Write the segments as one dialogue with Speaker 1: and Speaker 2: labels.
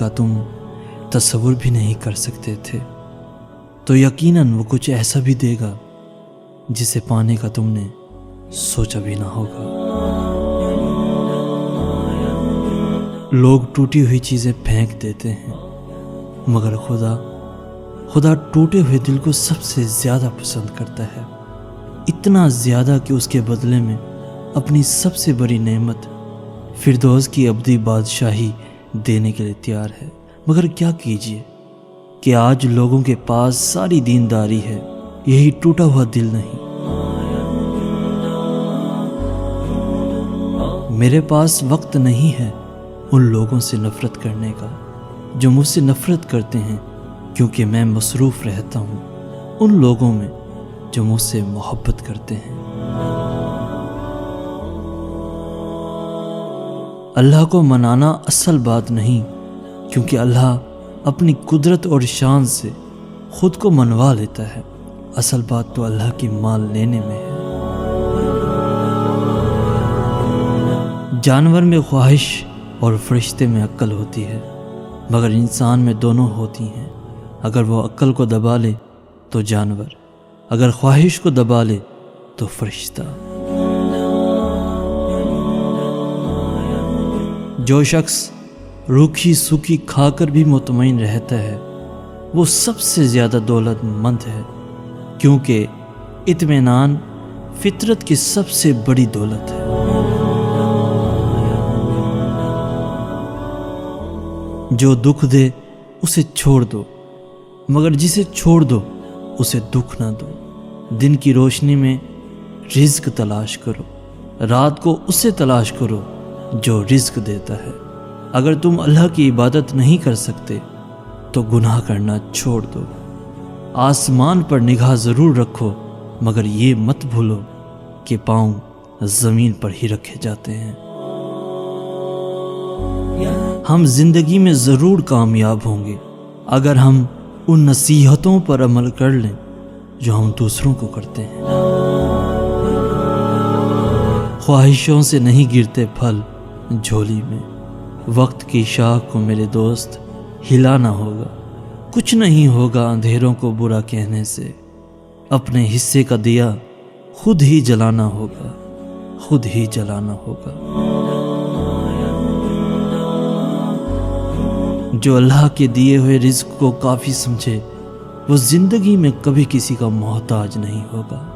Speaker 1: کا تم تصور بھی نہیں کر سکتے تھے، تو یقیناً وہ کچھ ایسا بھی دے گا جسے پانے کا تم نے سوچا بھی نہ ہوگا۔ لوگ ٹوٹی ہوئی چیزیں پھینک دیتے ہیں، مگر خدا ٹوٹے ہوئے دل کو سب سے زیادہ پسند کرتا ہے، اتنا زیادہ کہ اس کے بدلے میں اپنی سب سے بڑی نعمت فردوس کی ابدی بادشاہی دینے کے لیے تیار ہے۔ مگر کیا کیجیے کہ آج لوگوں کے پاس ساری دینداری ہے، یہی ٹوٹا ہوا دل نہیں۔ میرے پاس وقت نہیں ہے ان لوگوں سے نفرت کرنے کا جو مجھ سے نفرت کرتے ہیں، کیونکہ میں مصروف رہتا ہوں ان لوگوں میں جو مجھ سے محبت کرتے ہیں۔ اللہ کو منانا اصل بات نہیں، کیونکہ اللہ اپنی قدرت اور شان سے خود کو منوا لیتا ہے، اصل بات تو اللہ کی مال لینے میں ہے۔ جانور میں خواہش اور فرشتے میں عقل ہوتی ہے، مگر انسان میں دونوں ہوتی ہیں۔ اگر وہ عقل کو دبا لے تو جانور، اگر خواہش کو دبا لے تو فرشتہ۔ جو شخص روکھی سوکھی کھا کر بھی مطمئن رہتا ہے وہ سب سے زیادہ دولت مند ہے، کیونکہ اطمینان فطرت کی سب سے بڑی دولت ہے۔ جو دکھ دے اسے چھوڑ دو، مگر جسے چھوڑ دو اسے دکھ نہ دو۔ دن کی روشنی میں رزق تلاش کرو، رات کو اسے تلاش کرو جو رزق دیتا ہے۔ اگر تم اللہ کی عبادت نہیں کر سکتے تو گناہ کرنا چھوڑ دو۔ آسمان پر نگاہ ضرور رکھو، مگر یہ مت بھولو کہ پاؤں زمین پر ہی رکھے جاتے ہیں۔ ہم زندگی میں ضرور کامیاب ہوں گے اگر ہم ان نصیحتوں پر عمل کر لیں جو ہم دوسروں کو کرتے ہیں۔ خواہشوں سے نہیں گرتے پھل جھولی میں، وقت کی شاخ کو میرے دوست ہلانا ہوگا۔ کچھ نہیں ہوگا اندھیروں کو برا کہنے سے، اپنے حصے کا دیا خود ہی جلانا ہوگا، خود ہی جلانا ہوگا۔ جو اللہ کے دیے ہوئے رزق کو کافی سمجھے وہ زندگی میں کبھی کسی کا محتاج نہیں ہوگا۔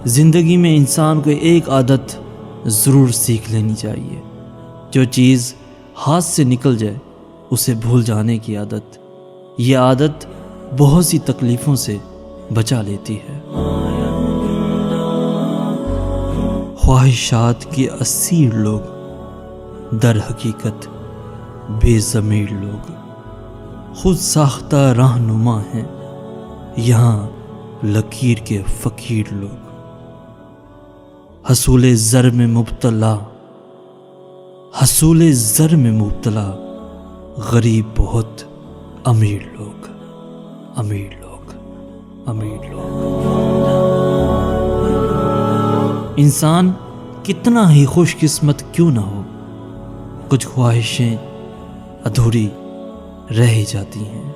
Speaker 1: زندگی میں انسان کو ایک عادت ضرور سیکھ لینی چاہیے، جو چیز ہاتھ سے نکل جائے اسے بھول جانے کی عادت۔ یہ عادت بہت سی تکلیفوں سے بچا لیتی ہے۔ خواہشات کے اسیر لوگ در حقیقت بے ضمیر لوگ، خود ساختہ رہنما ہیں یہاں لکیر کے فقیر لوگ۔ حصول زر میں مبتلا، حصول زر میں مبتلا غریب بہت، امیر لوگ، امیر لوگ، امیر لوگ۔ انسان کتنا ہی خوش قسمت کیوں نہ ہو، کچھ خواہشیں ادھوری رہ ہی جاتی ہیں۔